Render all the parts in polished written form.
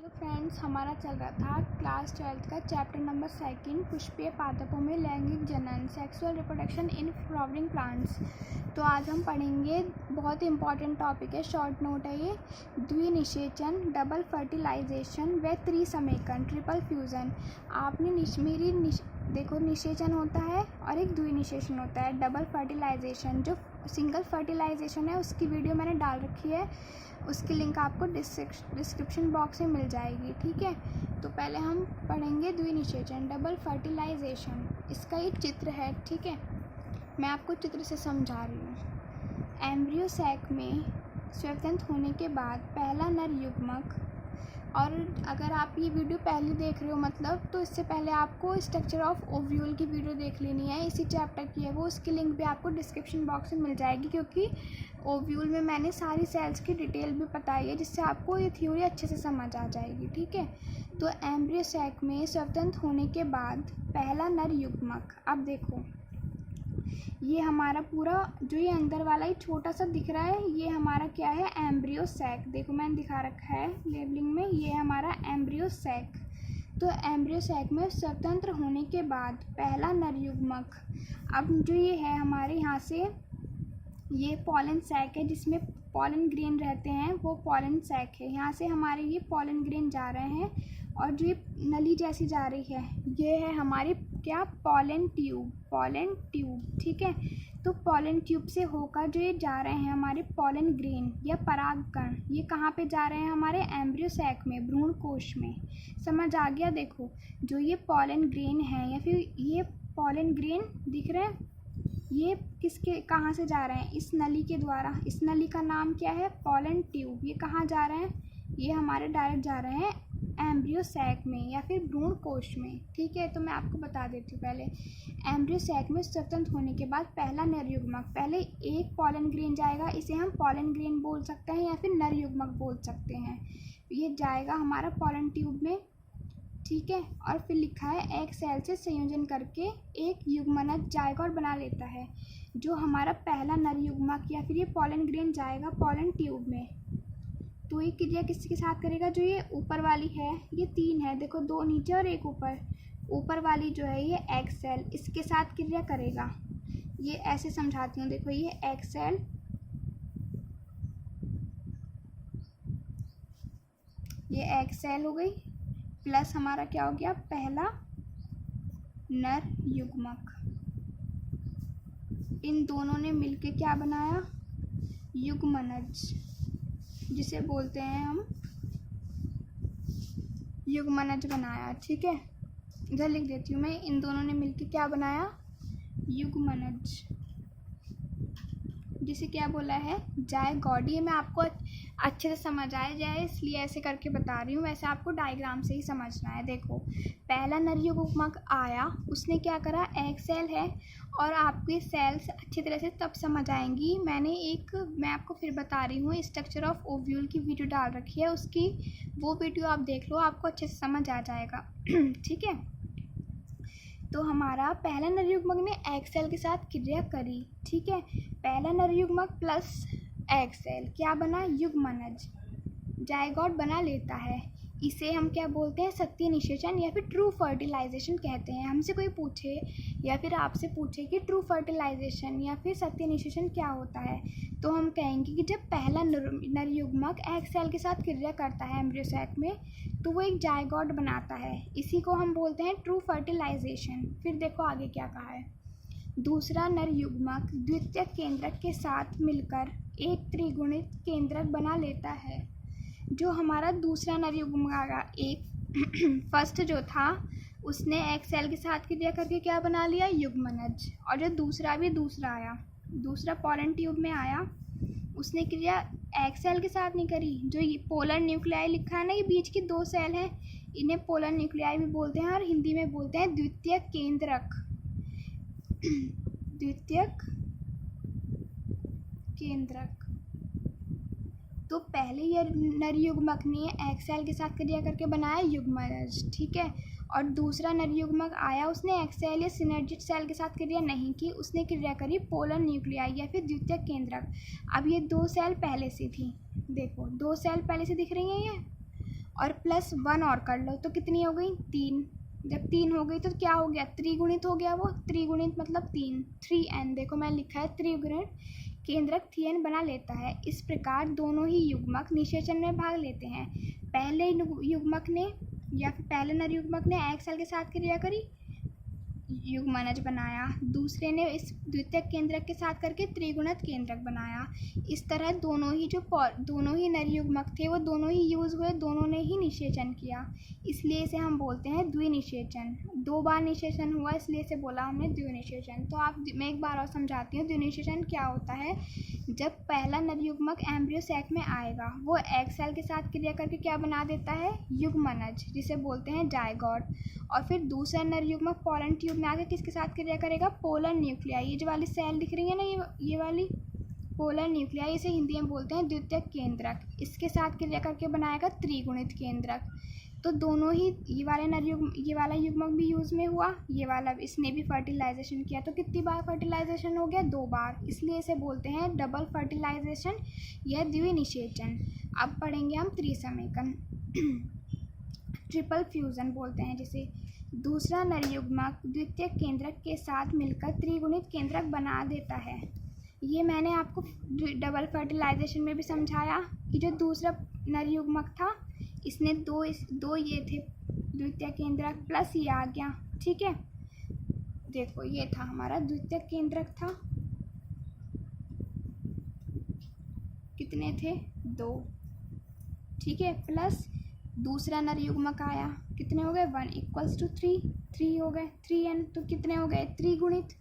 Hello friends, हमारा चल रहा था क्लास 12th का चैप्टर नंबर 2 पुष्पीय पादपों में लैंगिक जनन sexual reproduction in flowering plants. तो आज हम पढ़ेंगे, बहुत ही इंपॉर्टेंट टॉपिक है, शॉर्ट नोट है ये। द्विनिषेचन, डबल फर्टिलाइजेशन व त्रिसमेकन, ट्रिपल फ्यूज़न। आपने देखो, निषेचन होता है और एक द्विनिषेचन होता है, डबल फर्टिलाइजेशन। जो सिंगल फर्टिलाइजेशन है उसकी वीडियो मैंने डाल रखी है, उसकी लिंक आपको डिस्क्रिप्शन बॉक्स में मिल जाएगी, ठीक है। तो पहले हम पढ़ेंगे द्विनिषेचन, डबल फर्टिलाइजेशन। इसका एक चित्र है, ठीक है, मैं आपको चित्र से समझा रही हूँ। एम्ब्रियो सैक में स्वतंत्र होने के बाद पहला नर युग्मक, और अगर आप ये वीडियो पहले देख रहे हो मतलब, तो इससे पहले आपको स्ट्रक्चर ऑफ ओव्यूल की वीडियो देख लेनी है, इसी चैप्टर की है वो। उसकी लिंक भी आपको डिस्क्रिप्शन बॉक्स में मिल जाएगी, क्योंकि ओव्यूल में मैंने सारी सेल्स की डिटेल भी बताई है, जिससे आपको ये थ्योरी अच्छे से समझ आ जाएगी, ठीक है। तो एम्ब्रियो सैक में स्वतंत्र होने के बाद पहला नर युग्मक, अब देखो ये हमारा पूरा जो ये अंदर वाला ही छोटा सा दिख रहा है, ये हमारा क्या है, एम्ब्रियो सैक। देखो मैंने दिखा रखा है लेबलिंग में, ये हमारा एम्ब्रियो सैक। तो एम्ब्रियो सैक में स्वतंत्र होने के बाद पहला नर युग्मक, अब जो ये है हमारे यहाँ से, ये पॉलन सैक है जिसमें पॉलन ग्रेन रहते हैं, वो पॉलन सैक है। यहाँ से हमारे ये पॉलन ग्रेन जा रहे हैं, और जो ये नली जैसी जा रही है ये है हमारी क्या, पॉलन ट्यूब, ठीक है। तो पॉलन ट्यूब से होकर जो ये जा रहे हैं हमारे पॉलन ग्रेन या परागकण, ये कहाँ पे जा रहे हैं, हमारे एम्ब्रियो सैक में, भ्रूण कोश में। समझ आ गया। देखो जो ये पॉलन ग्रेन है या फिर ये पॉलन ग्रेन दिख रहे हैं, ये किसके, कहाँ से जा रहे हैं, इस नली के द्वारा। इस नली का नाम क्या है, पॉलन ट्यूब। ये कहाँ जा रहे हैं, ये हमारे डायरेक्ट जा रहे हैं एम्ब्रियो सैक में या फिर भ्रूण कोश में, ठीक है। तो मैं आपको बता देती हूँ पहले, एम्ब्रियो सैक में स्वतंत्र होने के बाद पहला नर युग्मक, पहले एक पॉलन ग्रेन जाएगा, इसे हम पॉलन ग्रेन बोल सकते हैं या फिर नर युग्मक बोल सकते हैं। ये जाएगा हमारा पॉलन ट्यूब में, ठीक है। और फिर लिखा है एक सेल से संयोजन करके एक युग्मनज जायगोट बना लेता है। जो हमारा पहला नर युग्मक या फिर ये पॉलन ग्रेन जाएगा पॉलन ट्यूब में, तो ये क्रिया किसके साथ करेगा, जो ये ऊपर वाली है, ये 3 है, देखो 2 नीचे और एक ऊपर। ऊपर वाली जो है ये एग सेल, इसके साथ क्रिया करेगा। ये ऐसे समझाती हूँ, देखो ये एग सेल, ये एग सेल हो गई, प्लस हमारा क्या हो गया, पहला नर युग्मक। इन दोनों ने मिलके क्या बनाया, युग्मनज, जिसे बोलते हैं हम युग्मनज बनाया, ठीक है। इधर लिख देती हूँ मैं, इन दोनों ने मिलके क्या बनाया, युग्मनज, जिसे क्या बोला है, जायगोट। ये मैं आपको अच्छे से समझ आए जाए इसलिए ऐसे करके बता रही हूँ, वैसे आपको डायग्राम से ही समझना है। देखो पहला नर युग्मक आया, उसने क्या करा, एग सेल है, और आपकी सेल्स अच्छी तरह से तब समझ आएंगी, मैं आपको फिर बता रही हूँ, स्ट्रक्चर ऑफ ओव्यूल की वीडियो डाल रखी है, उसकी वो वीडियो आप देख लो, आपको अच्छे से समझ आ जाएगा ठीक है। तो हमारा पहला नर युग्मक ने एग सेल के साथ क्रिया करी, ठीक है। पहला नर युग्मक प्लस एग सेल क्या बना, युग्मनज, जायगोट बना लेता है। इसे हम क्या बोलते हैं, सत्य निषेचन या फिर ट्रू फर्टिलाइजेशन कहते हैं। हमसे कोई पूछे या फिर आपसे पूछे कि ट्रू फर्टिलाइजेशन या फिर सत्य निषेचन क्या होता है, तो हम कहेंगे कि जब पहला नर युग्मक एग सेल के साथ क्रिया करता है एम्ब्रियो सैक में, तो वो एक जायगोट बनाता है, इसी को हम बोलते हैं ट्रू फर्टिलाइजेशन। फिर देखो आगे क्या कहा है, दूसरा नर युग्मक द्वितीयक केंद्रक के साथ मिलकर एक त्रिगुणित केंद्रक बना लेता है। जो हमारा दूसरा नर युग्मक आएगा, एक फर्स्ट जो था उसने एग सेल के साथ क्रिया करके क्या बना लिया, युग्मनज। और जो दूसरा आया, दूसरा पॉलन ट्यूब में आया, उसने क्रिया एग सेल के साथ नहीं करी। जो ये पोलर न्यूक्लियाई लिखा है ना, ये बीच की 2 सेल हैं, इन्हें पोलर न्यूक्लियाई भी बोलते हैं और हिंदी में बोलते हैं द्वितीयक केंद्रक द्वितीयक केंद्रक। तो पहले ये नर युग्मक ने एग सेल के साथ क्रिया करके बनाया युग्मनज, ठीक है। और दूसरा नर युग्मक आया, उसने एग सेल या सिनर्जिड सेल के साथ क्रिया नहीं की, उसने क्रिया करी पोलर न्यूक्लियाई या फिर द्वितीयक केंद्रक। अब ये 2 सेल पहले से थी, देखो 2 सेल पहले से दिख रही हैं ये, और प्लस 1 और कर लो तो कितनी हो गई 3। जब 3 हो गई तो क्या हो गया, त्रिगुणित हो गया, वो त्रिगुणित मतलब 3 3n। देखो मैं लिखा है त्रिगुणित केंद्रक 3n बना लेता है। इस प्रकार दोनों ही युग्मक निषेचन में भाग लेते हैं। पहले युग्मक ने या फिर पहले नरयुग्मक ने एक्सल के साथ क्रिया करी, युग्मनज बनाया, दूसरे ने इस द्वितीयक केंद्रक के साथ करके त्रिगुणित केंद्रक बनाया। इस तरह दोनों ही नरयुग्मक थे वो दोनों ही यूज हुए, दोनों ने ही निषेचन किया, इसलिए इसे हम बोलते हैं द्विनिषेचन। 2 बार निषेचन हुआ इसलिए इसे बोला हमने द्विनिषेचन। तो मैं एक बार और समझाती हूँ द्विनिषेचन क्या होता है। जब पहला नरयुग्मक एम्ब्रियो सैक में आएगा वो एग सेल के साथ क्रिया करके क्या बना देता है, युग्मनज, जिसे बोलते हैं जायगोट। और फिर दूसरा नरयुग्मक पोलन ट्यूब में आके किसके साथ क्रिया करेगा, पोलर न्यूक्लियाई। ये जो वाली सेल दिख रही है ना, ये वाली पोलर न्यूक्लियाई, इसे हिंदी में बोलते हैं द्वितीयक केंद्रक। इसके साथ क्रिया करके बनाएगा त्रिगुणित केंद्रक। तो दोनों ही ये वाला युग्मक भी यूज़ में हुआ, ये वाला इसने भी फर्टिलाइजेशन किया। तो कितनी बार फर्टिलाइजेशन हो गया, 2 बार, इसलिए इसे बोलते हैं डबल फर्टिलाइजेशन या द्विनिषेचन। अब पढ़ेंगे हम त्रिसमेकन ट्रिपल फ्यूज़न बोलते हैं जिसे। दूसरा नरयुग्मक द्वितीयक केंद्रक के साथ मिलकर त्रिगुणित केंद्रक बना देता है। ये मैंने आपको डबल फर्टिलाइजेशन में भी समझाया कि जो दूसरा नरयुग्मक था इसने दो ये थे द्वितीयक केंद्रक प्लस ये आ गया, ठीक है। देखो ये था हमारा द्वितीयक केंद्रक था, कितने थे, 2, ठीक है, प्लस दूसरा नरयुग्मक आया, कितने हो गए, 1 इक्वल्स टू 3 हो गए, 3n, तो कितने हो गए, त्रिगुणित।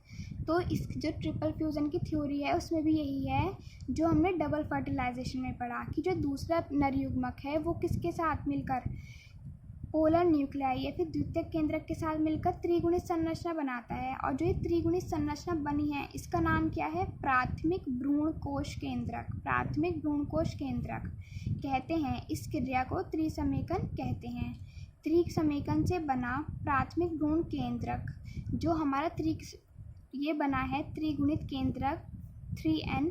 तो इस जो ट्रिपल फ्यूज़न की थ्योरी है उसमें भी यही है जो हमने डबल फर्टिलाइजेशन में पढ़ा कि जो दूसरा नरयुग्मक है वो किसके साथ मिलकर, पोलर न्यूक्लियाई या फिर द्वितीयक केंद्रक के साथ मिलकर त्रिगुणित संरचना बनाता है। और जो ये त्रिगुणित संरचना बनी है इसका नाम क्या है, प्राथमिक भ्रूण कोश केंद्रक। प्राथमिक भ्रूण कोश केंद्रक कहते हैं, इस क्रिया को त्रिसमेकन कहते हैं। त्रिसमेकन से बना प्राथमिक भ्रूण केंद्रक जो हमारा ये बना है त्रिगुणित केंद्रक 3n,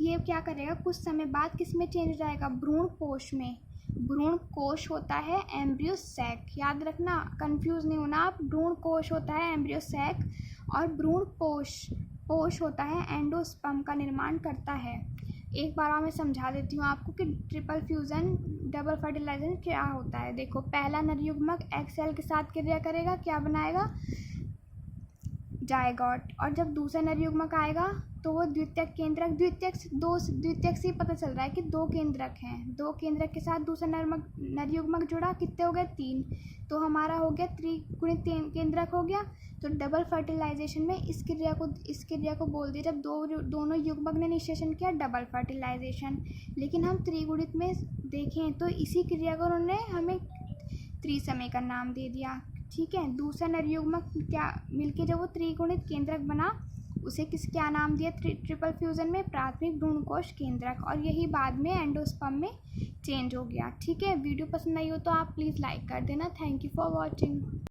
ये क्या करेगा, कुछ समय बाद किस में चेंज हो जाएगा, भ्रूण कोश में। भ्रूण कोश होता है एम्ब्रियो सैक, याद रखना, कंफ्यूज नहीं होना आप। भ्रूण कोश होता है एम्ब्रियो सैक और भ्रूण पोष होता है एंडोस्पर्म का निर्माण करता है। एक बार मैं समझा देती हूँ आपको कि ट्रिपल फ्यूज़न डबल फर्टिलाइजेशन क्या होता है। देखो पहला नरयुग्मक एग सेल के साथ क्रिया करेगा, क्या बनाएगा, जायगोट। और जब दूसरा नरयुग्मक आएगा तो वो द्वितीयक केंद्रक, द्वितीयक से पता चल रहा है कि 2 केंद्रक हैं, 2 केंद्रक के साथ दूसरा नरयुग्मक जुड़ा, कितने हो गए, 3, तो हमारा हो गया त्रिगुणित केंद्रक हो गया। तो डबल फर्टिलाइजेशन में इस क्रिया को बोल दिया जब दोनों युग्मक ने निषेचन किया, डबल फर्टिलाइजेशन। लेकिन हम त्रिगुणित में देखें तो इसी क्रिया को उन्होंने हमें त्रिसमेकन नाम दे दिया, ठीक है। दूसरा नरयुग्मक क्या मिलके जब वो त्रिगुणित केंद्रक बना उसे क्या नाम दिया, ट्रिपल फ्यूज़न में प्राथमिक भ्रूणकोश केंद्रक, और यही बाद में एंडोस्पर्म में चेंज हो गया, ठीक है। वीडियो पसंद आई हो तो आप प्लीज़ लाइक कर देना। Thank you for watching.